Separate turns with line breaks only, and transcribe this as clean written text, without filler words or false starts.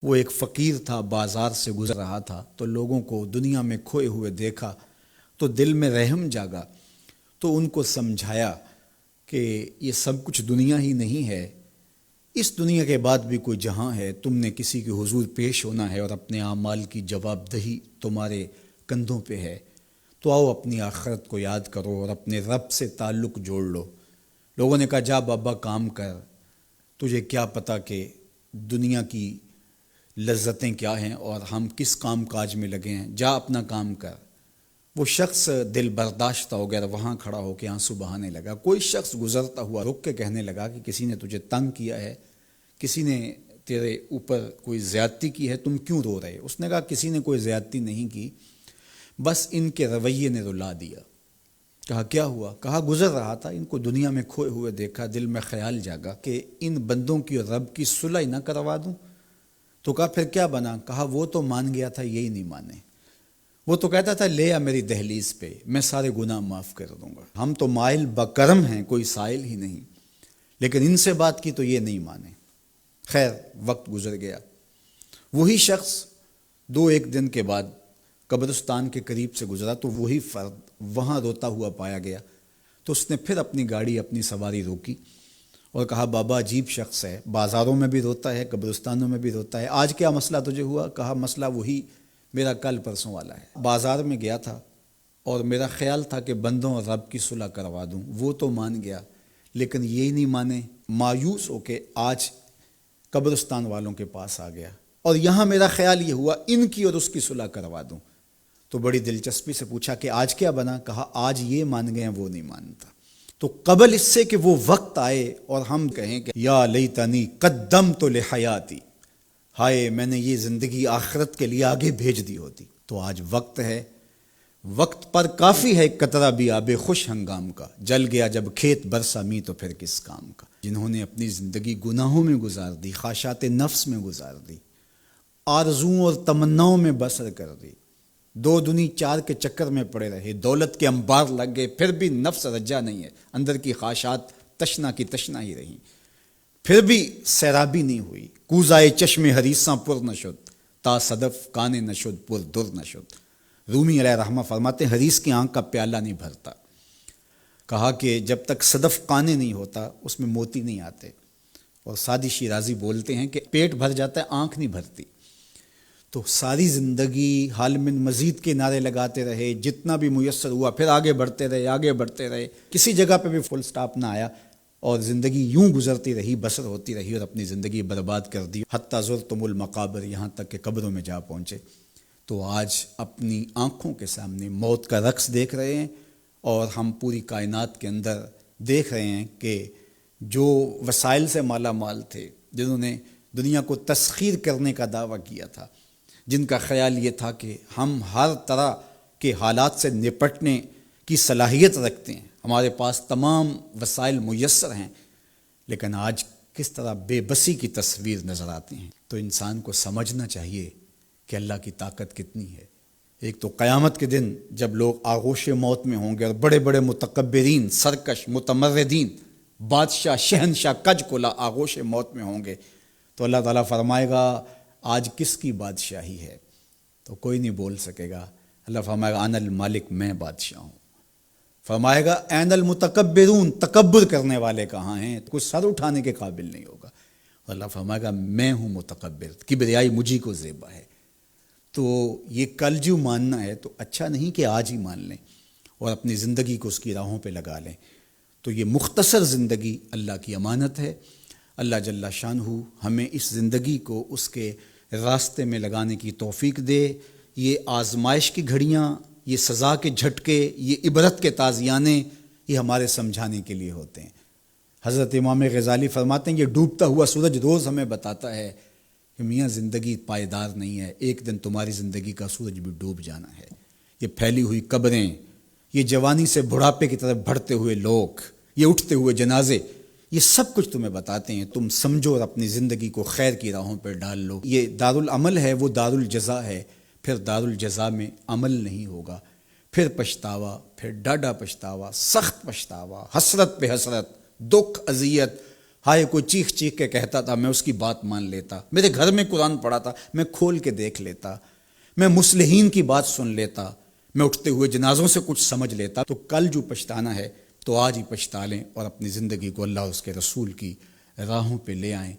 وہ ایک فقیر تھا، بازار سے گزر رہا تھا تو لوگوں کو دنیا میں کھوئے ہوئے دیکھا تو دل میں رحم جاگا، تو ان کو سمجھایا کہ یہ سب کچھ دنیا ہی نہیں ہے، اس دنیا کے بعد بھی کوئی جہاں ہے، تم نے کسی کے حضور پیش ہونا ہے اور اپنے اعمال کی جواب دہی تمہارے کندھوں پہ ہے، تو آؤ اپنی آخرت کو یاد کرو اور اپنے رب سے تعلق جوڑ لو۔ لوگوں نے کہا جا بابا کام کر، تجھے کیا پتہ کہ دنیا کی لذتیں کیا ہیں اور ہم کس کام کاج میں لگے ہیں، جا اپنا کام کر۔ وہ شخص دل برداشتہ ہو گیا، وہاں کھڑا ہو کے آنسو بہانے لگا۔ کوئی شخص گزرتا ہوا رک کے کہنے لگا کہ کسی نے تجھے تنگ کیا ہے، کسی نے تیرے اوپر کوئی زیادتی کی ہے، تم کیوں رو رہے؟ اس نے کہا کسی نے کوئی زیادتی نہیں کی، بس ان کے رویے نے رلا دیا۔ کہا کیا ہوا؟ کہا گزر رہا تھا، ان کو دنیا میں کھوئے ہوئے دیکھا، دل میں خیال جاگا کہ ان بندوں کی اور رب کی صلح نہ کروا دوں۔ تو کہا پھر کیا بنا؟ کہا وہ تو مان گیا تھا، یہی نہیں مانے۔ وہ تو کہتا تھا لے آ میری دہلیز پہ، میں سارے گناہ معاف کر دوں گا، ہم تو مائل بکرم ہیں، کوئی سائل ہی نہیں، لیکن ان سے بات کی تو یہ نہیں مانے۔ خیر وقت گزر گیا، وہی شخص دو ایک دن کے بعد قبرستان کے قریب سے گزرا تو وہی فرد وہاں روتا ہوا پایا گیا۔ تو اس نے پھر اپنی گاڑی، اپنی سواری روکی اور کہا بابا عجیب شخص ہے، بازاروں میں بھی روتا ہے، قبرستانوں میں بھی روتا ہے، آج کیا مسئلہ تجھے ہوا؟ کہا مسئلہ وہی میرا کل پرسوں والا ہے، بازار میں گیا تھا اور میرا خیال تھا کہ بندوں اور رب کی صلح کروا دوں، وہ تو مان گیا لیکن یہی نہیں مانے، مایوس ہو کے آج قبرستان والوں کے پاس آ گیا اور یہاں میرا خیال یہ ہوا ان کی اور اس کی صلح کروا دوں۔ تو بڑی دلچسپی سے پوچھا کہ آج کیا بنا؟ کہا آج یہ مان گئے ہیں، وہ نہیں مانتا۔ تو قبل اس سے کہ وہ وقت آئے اور ہم کہیں کہ یا لیتنی قدمت لحیاتی، ہائے میں نے یہ زندگی آخرت کے لیے آگے بھیج دی ہوتی، تو آج وقت ہے، وقت پر کافی ہے قطرہ بھی آب خوش ہنگام کا، جل گیا جب کھیت برسا می تو پھر کس کام کا۔ جنہوں نے اپنی زندگی گناہوں میں گزار دی، خواہشات نفس میں گزار دی، آرزوؤں اور تمناؤں میں بسر کر دی، دو دنی چار کے چکر میں پڑے رہے، دولت کے انبار لگ گئے، پھر بھی نفس رجا نہیں ہے، اندر کی خواہشات تشنا کی تشنا ہی رہیں، پھر بھی سیرابی نہیں ہوئی، کوزائے چشم حریصاں پر نشد، تا صدف کانے نشد پر در نشد۔ رومی علیہ رحمہ فرماتے ہیں حریص کی آنکھ کا پیالہ نہیں بھرتا۔ کہا کہ جب تک صدف کانے نہیں ہوتا اس میں موتی نہیں آتے، اور سادی شیرازی بولتے ہیں کہ پیٹ بھر جاتا ہے آنکھ نہیں بھرتی۔ تو ساری زندگی حال من مزید کے نعرے لگاتے رہے، جتنا بھی میسر ہوا پھر آگے بڑھتے رہے، آگے بڑھتے رہے، کسی جگہ پہ بھی فل سٹاپ نہ آیا اور زندگی یوں گزرتی رہی، بسر ہوتی رہی اور اپنی زندگی برباد کر دی، حتی زرتم المقابر، یہاں تک کہ قبروں میں جا پہنچے۔ تو آج اپنی آنکھوں کے سامنے موت کا رقص دیکھ رہے ہیں، اور ہم پوری کائنات کے اندر دیکھ رہے ہیں کہ جو وسائل سے مالا مال تھے، جنہوں نے دنیا کو تسخیر کرنے کا دعویٰ کیا تھا، جن کا خیال یہ تھا کہ ہم ہر طرح کے حالات سے نپٹنے کی صلاحیت رکھتے ہیں، ہمارے پاس تمام وسائل میسر ہیں، لیکن آج کس طرح بے بسی کی تصویر نظر آتی ہیں۔ تو انسان کو سمجھنا چاہیے کہ اللہ کی طاقت کتنی ہے۔ ایک تو قیامت کے دن جب لوگ آغوش موت میں ہوں گے اور بڑے بڑے متکبرین، سرکش، متمردین، بادشاہ، شہنشاہ، کج کلا آغوش موت میں ہوں گے، تو اللہ تعالیٰ فرمائے گا آج کس کی بادشاہی ہے؟ تو کوئی نہیں بول سکے گا۔ اللہ فرمائے گا انا المالک، میں بادشاہ ہوں۔ فرمائے گا این المتکبرون، تکبر کرنے والے کہاں ہیں؟ کوئی سر اٹھانے کے قابل نہیں ہوگا۔ اللہ فرمائے گا میں ہوں متکبر، کبریائی مجھی کو زیبا ہے۔ تو یہ کل جو ماننا ہے تو اچھا نہیں کہ آج ہی مان لیں اور اپنی زندگی کو اس کی راہوں پہ لگا لیں۔ تو یہ مختصر زندگی اللہ کی امانت ہے۔ اللہ جل شانہ ہمیں اس زندگی کو اس کے راستے میں لگانے کی توفیق دے۔ یہ آزمائش کی گھڑیاں، یہ سزا کے جھٹکے، یہ عبرت کے تازیانے، یہ ہمارے سمجھانے کے لیے ہوتے ہیں۔ حضرت امام غزالی فرماتے ہیں یہ ڈوبتا ہوا سورج روز ہمیں بتاتا ہے کہ میاں زندگی پائیدار نہیں ہے، ایک دن تمہاری زندگی کا سورج بھی ڈوب جانا ہے۔ یہ پھیلی ہوئی قبریں، یہ جوانی سے بڑھاپے کی طرف بڑھتے ہوئے لوگ، یہ اٹھتے ہوئے جنازے، یہ سب کچھ تمہیں بتاتے ہیں، تم سمجھو اور اپنی زندگی کو خیر کی راہوں پر ڈال لو۔ یہ دارالعمل ہے، وہ دارالجزا ہے، پھر دارالجزا میں عمل نہیں ہوگا، پھر پچھتاوا، پھر ڈاڈا پچھتاوا، سخت پچھتاوا، حسرت پہ حسرت، دکھ، اذیت، ہائے کوئی چیخ چیخ کے کہتا تھا، میں اس کی بات مان لیتا، میرے گھر میں قرآن پڑھا تھا، میں کھول کے دیکھ لیتا، میں مصلحین کی بات سن لیتا، میں اٹھتے ہوئے جنازوں سے کچھ سمجھ لیتا۔ تو کل جو پچھتانا ہے تو آج ہی پچھتا لیں اور اپنی زندگی کو اللہ اور اس کے رسول کی راہوں پہ لے آئیں۔